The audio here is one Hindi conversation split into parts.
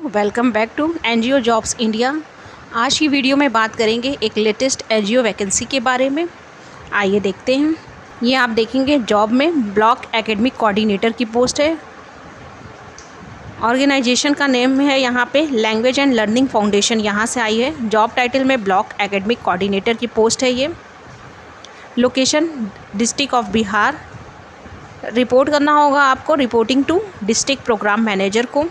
Welcome back to NGO jobs India. आज की वीडियो में बात करेंगे एक लेटेस्ट एनजीओ वैकेंसी के बारे में। आइए देखते हैं। ये आप देखेंगे जॉब में ब्लॉक एकेडमिक कोऑर्डिनेटर की पोस्ट है। ऑर्गेनाइजेशन का नेम है यहाँ पे लैंग्वेज एंड लर्निंग फाउंडेशन, यहाँ से आई है। जॉब टाइटल में ब्लॉक एकेडमिक कोऑर्डिनेटर की पोस्ट है ये। Location district of Bihar. Report करना होगा आपको, reporting to district programme manager को।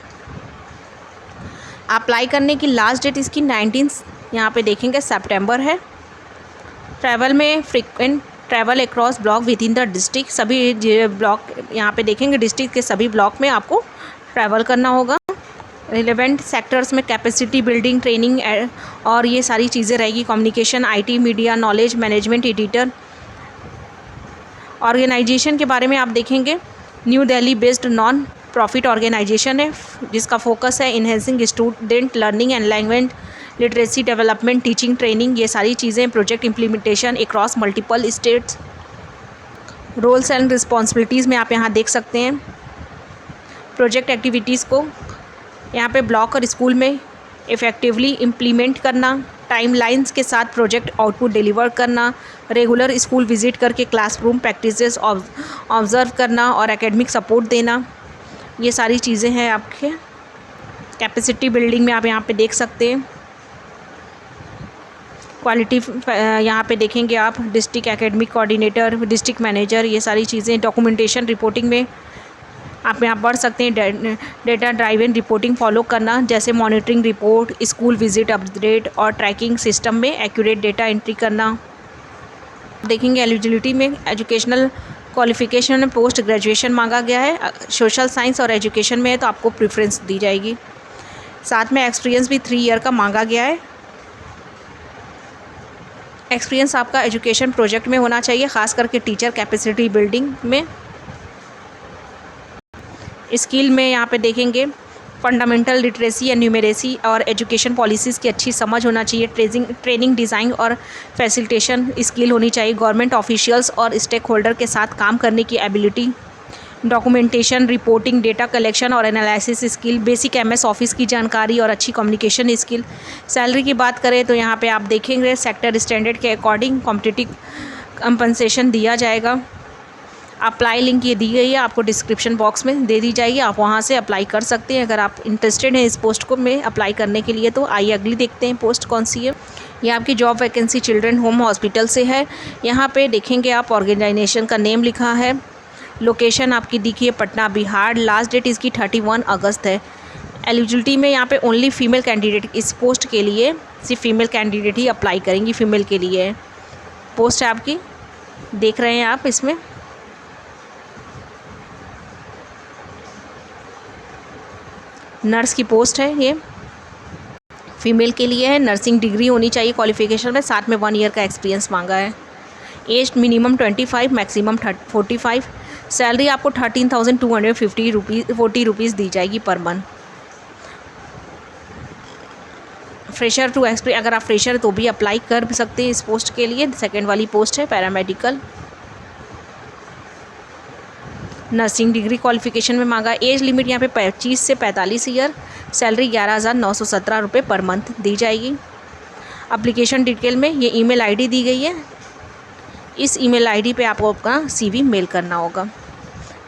अप्लाई करने की लास्ट डेट इसकी 19 यहाँ पे देखेंगे सितंबर है। ट्रैवल में frequent travel across block with in the district, सभी ब्लॉक यहाँ पे देखेंगे डिस्ट्रिक्ट के सभी ब्लॉक में आपको ट्रैवल करना होगा। रिलेवेंट सेक्टर्स में कैपेसिटी बिल्डिंग, ट्रेनिंग और ये सारी चीज़ें रहेगी। Communication, IT, media, knowledge management, editor. Organisation के बारे में आप देखेंगे new Delhi based non profit organisation है जिसका फोकस है enhancing student learning and language literacy development, teaching, training, ये सारी चीज़ें। Project implementation across multiple states. Roles and responsibilities में आप यहाँ देख सकते हैं प्रोजेक्ट एक्टिविटीज़ को यहाँ पे ब्लॉक और स्कूल में इफ़ेक्टिवली इम्प्लीमेंट करना, टाइमलाइंस के साथ प्रोजेक्ट आउटपुट डिलीवर करना, रेगुलर स्कूल विजिट करके क्लासरूम प्रैक्टिसेस ऑब्जर्व करना और एकेडमिक सपोर्ट देना, ये सारी चीज़ें हैं आपके। कैपेसिटी बिल्डिंग में आप यहाँ पे देख सकते हैं क्वालिटी, यहाँ पे देखेंगे आप district academic coordinator, district manager, ये सारी चीज़ें। डॉक्यूमेंटेशन रिपोर्टिंग में आप यहाँ पढ़ सकते हैं डेटा ड्राइवन रिपोर्टिंग फॉलो करना, जैसे monitoring report, school visit update और ट्रैकिंग सिस्टम में एक्यूरेट डेटा एंट्री करना। देखेंगे एलिजिबिलिटी में एजुकेशनल क्वालिफ़िकेशन में पोस्ट ग्रेजुएशन मांगा गया है। सोशल साइंस और एजुकेशन में है तो आपको प्रेफरेंस दी जाएगी। साथ में एक्सपीरियंस भी 3 ईयर का मांगा गया है। एक्सपीरियंस आपका एजुकेशन प्रोजेक्ट में होना चाहिए, ख़ास करके टीचर कैपेसिटी बिल्डिंग में। स्किल में यहाँ पे देखेंगे फंडामेंटल लिटरेसी या न्यूमेरेसी और एजुकेशन पॉलिसीज़ की अच्छी समझ होना चाहिए। ट्रेनिंग डिज़ाइन और फैसिलिटेशन स्किल होनी चाहिए। गवर्नमेंट ऑफिशियल्स और स्टेक होल्डर के साथ काम करने की ability. Documentation, reporting, data collection और analysis skill. Basic MS Office की जानकारी और अच्छी कम्युनिकेशन स्किल। सैलरी की बात करें तो यहाँ पे आप देखेंगे सेक्टर स्टैंडर्ड के अकॉर्डिंग कॉम्पिटिटिव कंपनसेशन दिया जाएगा। अप्लाई लिंक ये दी गई है, आपको डिस्क्रिप्शन बॉक्स में दे दी जाएगी, आप वहाँ से अप्लाई कर सकते हैं अगर आप इंटरेस्टेड हैं इस पोस्ट को में अप्लाई करने के लिए। तो आइए अगली देखते हैं पोस्ट कौन सी है। ये आपकी job vacancy children home hospital से है। यहाँ पे देखेंगे आप ऑर्गेनाइजेशन का नेम लिखा है। लोकेशन आपकी दिखी है पटना बिहार। लास्ट डेट इसकी 31 अगस्त है। एलिजिबिलिटी में यहाँ पे ओनली फीमेल कैंडिडेट, इस पोस्ट के लिए सिर्फ फीमेल कैंडिडेट ही अप्लाई करेंगी, फीमेल के लिए पोस्ट है आपकी। देख रहे हैं आप इसमें नर्स की पोस्ट है, ये फीमेल के लिए है। नर्सिंग डिग्री होनी चाहिए क्वालिफिकेशन में, साथ में 1 ईयर का एक्सपीरियंस मांगा है। As minimum 25, maximum 45। सैलरी आपको 13,240 रुपीज़ दी जाएगी per month. Fresher to experience, अगर आप फ्रेशर तो भी अप्लाई कर सकते हैं इस पोस्ट के लिए। सेकेंड वाली पोस्ट है पैरामेडिकल। नर्सिंग डिग्री क्वालिफिकेशन में मांगा। एज लिमिट यहाँ पे 25 से 45 ईयर। सैलरी 11,917 रुपये पर मंथ दी जाएगी। एप्लीकेशन डिटेल में ये ईमेल आईडी दी गई है, इस ईमेल आईडी पे आपको अपना सीवी मेल करना होगा।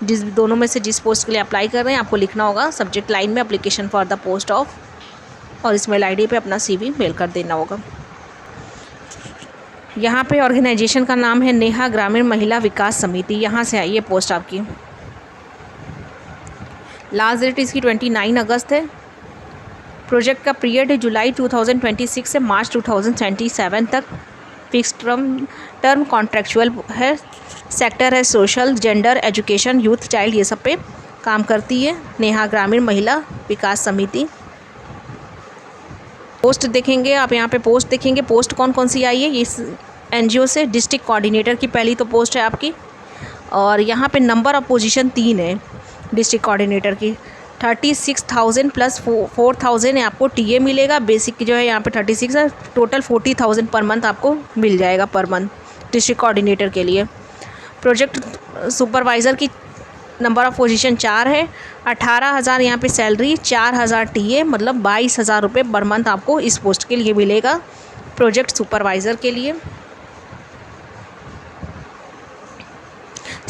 जिस दोनों में से जिस पोस्ट के लिए अप्लाई कर रहे हैं आपको लिखना होगा सब्जेक्ट लाइन में application for the post of, और इस मेल आईडी पे अपना सीवी मेल कर देना होगा। यहाँ पे ऑर्गेनाइजेशन का नाम है नेहा ग्रामीण महिला विकास समिति, यहाँ से आई है पोस्ट आपकी। लास्ट डेट इसकी 29 अगस्त है। प्रोजेक्ट का पीरियड है जुलाई 2026 से मार्च 2027 तक। फिक्स टर्म कॉन्ट्रेक्चुअल है। सेक्टर है social, gender, education, youth, child, ये सब पे काम करती है नेहा ग्रामीण महिला विकास समिति। पोस्ट देखेंगे आप, यहाँ पे पोस्ट देखेंगे पोस्ट कौन कौन सी आई है। इस एनजीओ से डिस्ट्रिक्ट कोऑर्डिनेटर की पहली तो पोस्ट है आपकी, और यहाँ पे नंबर ऑफ पोजीशन 3 है डिस्ट्रिक्ट कोऑर्डिनेटर की। 36,000 प्लस 4,000 आपको टीए मिलेगा। बेसिक जो है यहाँ पे 36 है, टोटल 40,000 पर मंथ आपको मिल जाएगा पर मंथ डिस्ट्रिक्ट कोऑर्डिनेटर के लिए। प्रोजेक्ट सुपरवाइज़र की नंबर ऑफ़ पोजीशन 4 है। 18,000 यहाँ पे सैलरी, 4,000 टीए, मतलब 22,000 रुपये पर मंथ आपको इस पोस्ट के लिए मिलेगा, प्रोजेक्ट सुपरवाइज़र के लिए।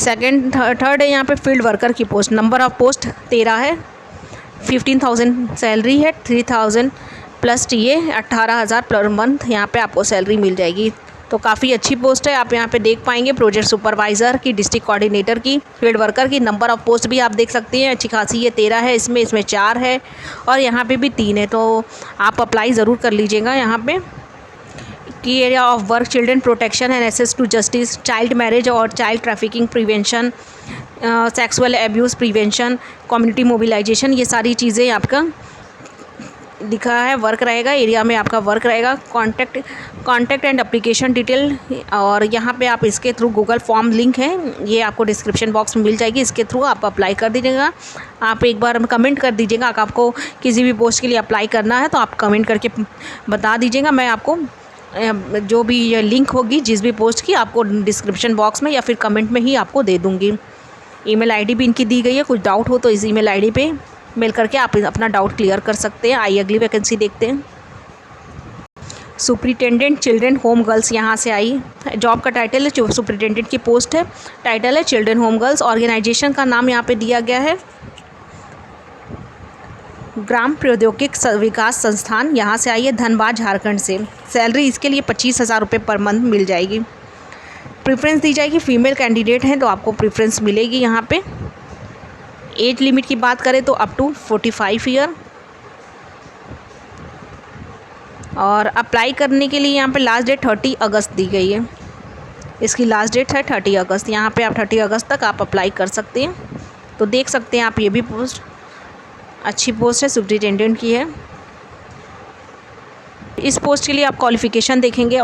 थर्ड है यहाँ पे फील्ड वर्कर की पोस्ट। नंबर ऑफ़ पोस्ट 13 है, 15,000 सैलरी है, 3,000 प्लस टीए, 18,000 पर मंथ यहाँ पे आपको सैलरी मिल जाएगी। तो काफ़ी अच्छी पोस्ट है। आप यहाँ पे देख पाएंगे प्रोजेक्ट सुपरवाइज़र की, डिस्ट्रिक्ट कोऑर्डिनेटर की, फील्ड वर्कर की। नंबर ऑफ़ पोस्ट भी आप देख सकते हैं, अच्छी खासी है। 13 है इसमें 4 है और यहाँ पे भी 3 है। तो आप अप्लाई ज़रूर कर लीजिएगा। यहाँ पे key area of work children protection and access to justice, child marriage और child trafficking prevention, sexual abuse prevention, community mobilisation, ये सारी चीज़ें आपका दिखा है। वर्क रहेगा, एरिया में आपका वर्क रहेगा। कॉन्टैक्ट एंड एप्लीकेशन डिटेल, और यहाँ पे आप इसके थ्रू गूगल फॉर्म लिंक है, ये आपको डिस्क्रिप्शन बॉक्स में मिल जाएगी, इसके थ्रू आप अप्लाई कर दीजिएगा। आप एक बार कमेंट कर दीजिएगा अगर आपको किसी भी पोस्ट के लिए अप्लाई करना है तो आप कमेंट करके बता दीजिएगा। मैं आपको जो भी ये लिंक होगी जिस भी पोस्ट की, आपको डिस्क्रिप्शन बॉक्स में या फिर कमेंट में ही आपको दे दूँगी। ईमेल आईडी भी इनकी दी गई है, कुछ डाउट हो तो इस ईमेल आईडी पे मेल करके आप अपना डाउट क्लियर कर सकते हैं। आइए अगली वैकेंसी देखते हैं। सुपरिटेंडेंट चिल्ड्रन होम गर्ल्स यहाँ से आई। जॉब का टाइटल है, सुपरिटेंडेंट की पोस्ट है, टाइटल है चिल्ड्रन होम गर्ल्स। ऑर्गेनाइजेशन का नाम यहाँ पे दिया गया है ग्राम प्रौद्योगिक विकास संस्थान, यहाँ से आई है, धनबाद झारखंड से। सैलरी इसके लिए 25,000 रुपये पर मंथ मिल जाएगी। प्रेफरेंस दी जाएगी, फीमेल कैंडिडेट हैं तो आपको प्रेफरेंस मिलेगी यहाँ पे। एज लिमिट की बात करें तो अप टू 45 ईयर। और अप्लाई करने के लिए यहाँ पे लास्ट डेट 30 अगस्त दी गई है। इसकी लास्ट डेट है 30 अगस्त। यहाँ पे आप 30 अगस्त तक आप अप्लाई कर सकते हैं। तो देख सकते हैं आप, ये भी पोस्ट अच्छी पोस्ट है, सुपरिटेंडेंट की है। इस पोस्ट के लिए आप क्वालिफ़िकेशन देखेंगे,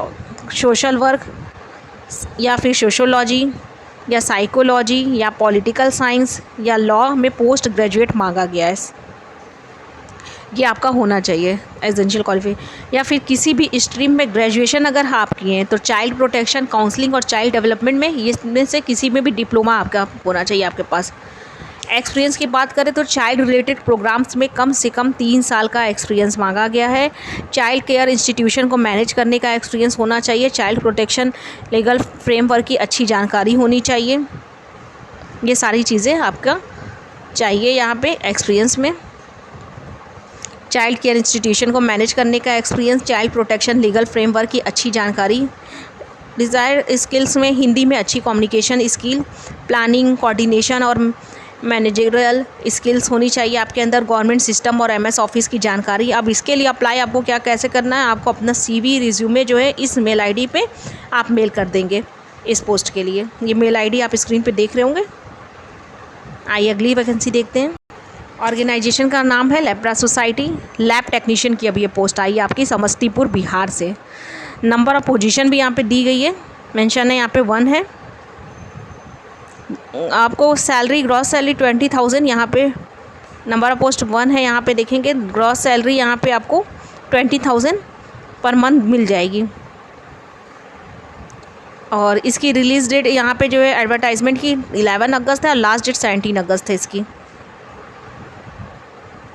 सोशल वर्क या फिर सोशोलॉजी या साइकोलॉजी या पॉलिटिकल साइंस या लॉ में पोस्ट ग्रेजुएट मांगा गया है, ये आपका होना चाहिए एसेंशियल क्वालिफिकेशन। या फिर किसी भी स्ट्रीम में ग्रेजुएशन अगर आप किए हैं तो चाइल्ड प्रोटेक्शन, काउंसलिंग और चाइल्ड डेवलपमेंट में, ये में से किसी में भी डिप्लोमा आपका होना चाहिए आपके पास। एक्सपीरियंस की बात करें तो चाइल्ड रिलेटेड प्रोग्राम्स में कम से कम 3 साल का एक्सपीरियंस मांगा गया है। चाइल्ड केयर इंस्टीट्यूशन को मैनेज करने का एक्सपीरियंस होना चाहिए। चाइल्ड प्रोटेक्शन लीगल फ्रेमवर्क की अच्छी जानकारी होनी चाहिए। ये सारी चीज़ें आपका चाहिए यहाँ पे एक्सपीरियंस में। चाइल्ड केयर इंस्टीट्यूशन को मैनेज करने का experience, child protection legal framework की अच्छी जानकारी। डिज़ायर्ड स्किल्स में हिंदी में अच्छी कम्युनिकेशन स्किल, प्लानिंग, कोऑर्डिनेशन और मैनेजरियल स्किल्स होनी चाहिए आपके अंदर। गवर्नमेंट सिस्टम और एमएस ऑफिस की जानकारी। अब इसके लिए अप्लाई आपको क्या कैसे करना है, आपको अपना CV रिज्यूमे जो है इस मेल आईडी पे आप मेल कर देंगे इस पोस्ट के लिए। ये मेल आईडी आप स्क्रीन पे देख रहे होंगे। आइए अगली वैकेंसी देखते हैं। ऑर्गेनाइजेशन का नाम है लेप्रा सोसाइटी। लैब टेक्नीशियन की अब ये पोस्ट आई है आपकी, समस्तीपुर बिहार से। नंबर ऑफ पोजीशन भी यहाँ पे दी गई है, मेंशन है यहाँ पे 1 है। आपको सैलरी, ग्रॉस सैलरी 20,000 यहाँ पे। नंबर ऑफ पोस्ट 1 है, यहाँ पे देखेंगे ग्रॉस सैलरी यहाँ पे आपको 20,000 पर मंथ मिल जाएगी। और इसकी रिलीज़ डेट यहाँ पे जो है एडवर्टाइजमेंट की 11 अगस्त है और लास्ट डेट 17 अगस्त है इसकी।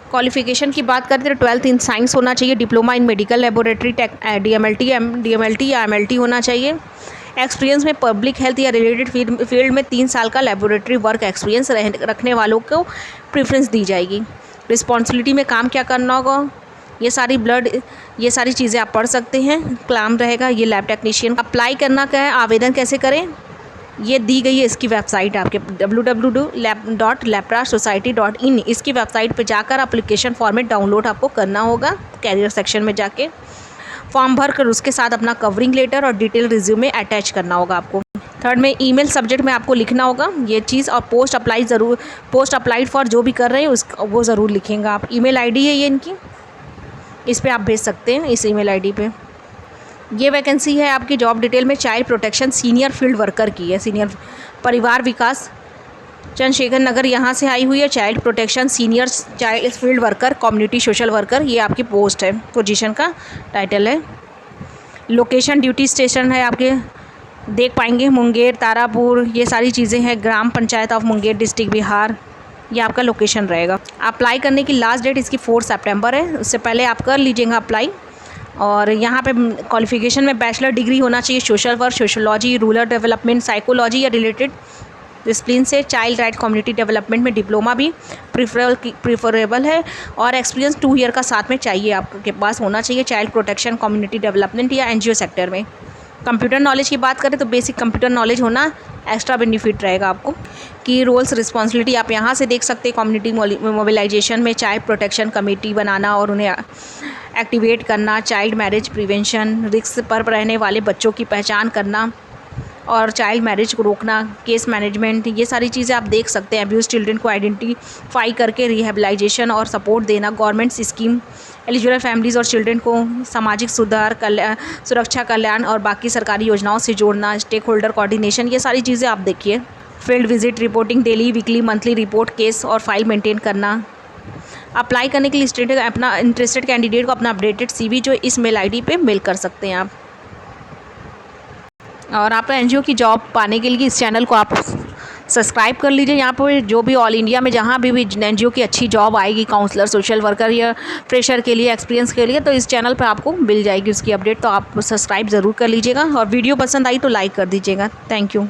क्वालिफ़िकेशन की बात करते हैं तो 12th इन साइंस होना चाहिए। Diploma in medical laboratory DMLT या MLT होना चाहिए। एक्सपीरियंस में पब्लिक हेल्थ या रिलेटेड फील्ड में 3 साल का लेबोरेटरी वर्क एक्सपीरियंस रखने वालों को प्रेफरेंस दी जाएगी। रिस्पॉन्सिबिलिटी में काम क्या करना होगा, ये सारी चीज़ें आप पढ़ सकते हैं। काम रहेगा ये लैब टेक्नीशियन। अप्लाई करना क्या है, आवेदन कैसे करें, ये दी गई है इसकी वेबसाइट आपके www.leprasociety.in। इसकी वेबसाइट पे जाकर एप्लीकेशन फॉर्मेट डाउनलोड आपको करना होगा। कैरियर सेक्शन में जाके फॉर्म भर कर उसके साथ अपना कवरिंग लेटर और डिटेल रिज्यूमे अटैच करना होगा आपको। थर्ड में ईमेल सब्जेक्ट में आपको लिखना होगा ये चीज़, और पोस्ट अप्लाइड फॉर जो भी कर रहे हैं वो ज़रूर लिखेंगे आप। ईमेल आईडी है ये इनकी, इस पर आप भेज सकते हैं इस ईमेल आईडी पे। ये वैकेंसी है आपकी जॉब डिटेल में child protection senior field worker की है। सीनियर परिवार विकास चंद्रशेखर नगर यहाँ से आई हुई है। Child protection senior child field worker community social worker, ये आपकी पोस्ट है, पोजीशन का टाइटल है। लोकेशन ड्यूटी स्टेशन है आपके देख पाएंगे। मुंगेर, तारापुर, ये सारी चीज़ें हैं। ग्राम पंचायत ऑफ मुंगेर, डिस्ट्रिक्ट बिहार, ये आपका लोकेशन रहेगा। अप्लाई करने की लास्ट डेट इसकी 4 सितंबर है, उससे पहले आप कर लीजिएगा अप्लाई। और यहाँ पे क्वालिफिकेशन में बैचलर डिग्री होना चाहिए social work, sociology, rural development, psychology या रिलेटेड डिसिप्लिन से। चाइल्ड राइट कम्युनिटी डेवलपमेंट में डिप्लोमा भी प्रीफरेबल है। और एक्सपीरियंस 2 ईयर का साथ में चाहिए, आपके पास होना चाहिए चाइल्ड प्रोटेक्शन, कम्युनिटी डेवलपमेंट या एनजीओ सेक्टर में। कंप्यूटर नॉलेज की बात करें तो बेसिक कंप्यूटर नॉलेज होना एक्स्ट्रा बेनिफिट रहेगा आपको। कि रोल्स रिस्पॉन्सिबिलिटी आप यहाँ से देख सकते हैं। कम्युनिटी मोबिलाइजेशन में चाइल्ड प्रोटेक्शन कमेटी बनाना और उन्हें एक्टिवेट करना, चाइल्ड मैरिज प्रिवेंशन, रिस्क पर रहने वाले बच्चों की पहचान करना और चाइल्ड मैरिज को रोकना, केस मैनेजमेंट, ये सारी चीज़ें आप देख सकते हैं। अब्यूज चिल्ड्रन को आइडेंटिफाई करके रिहेबिलाइजेशन और सपोर्ट देना, गवर्नमेंट स्कीम, एलिजिबल फैमिलीज़ और चिल्ड्रन को सामाजिक सुधार, सुरक्षा, कल्याण और बाकी सरकारी योजनाओं से जोड़ना, स्टेक होल्डर कोऑर्डिनेशन, ये सारी चीज़ें आप देखिए। Field visit reporting, daily, weekly, monthly report, case और फाइल मेंटेन करना। अप्लाई करने के लिए अपना इंटरेस्टेड कैंडिडेट को अपना अपडेटेड CV जो इस मेल ID पे मेल कर सकते हैं आप। और आप NGO की जॉब पाने के लिए इस चैनल को आप सब्सक्राइब कर लीजिए। यहाँ पर जो भी ऑल इंडिया में जहाँ भी NGO की अच्छी जॉब आएगी, काउंसलर, सोशल वर्कर या फ्रेशर के लिए, एक्सपीरियंस के लिए, तो इस चैनल पर आपको मिल जाएगी उसकी अपडेट। तो आप सब्सक्राइब ज़रूर कर लीजिएगा और वीडियो पसंद आई तो लाइक कर दीजिएगा। Thank you.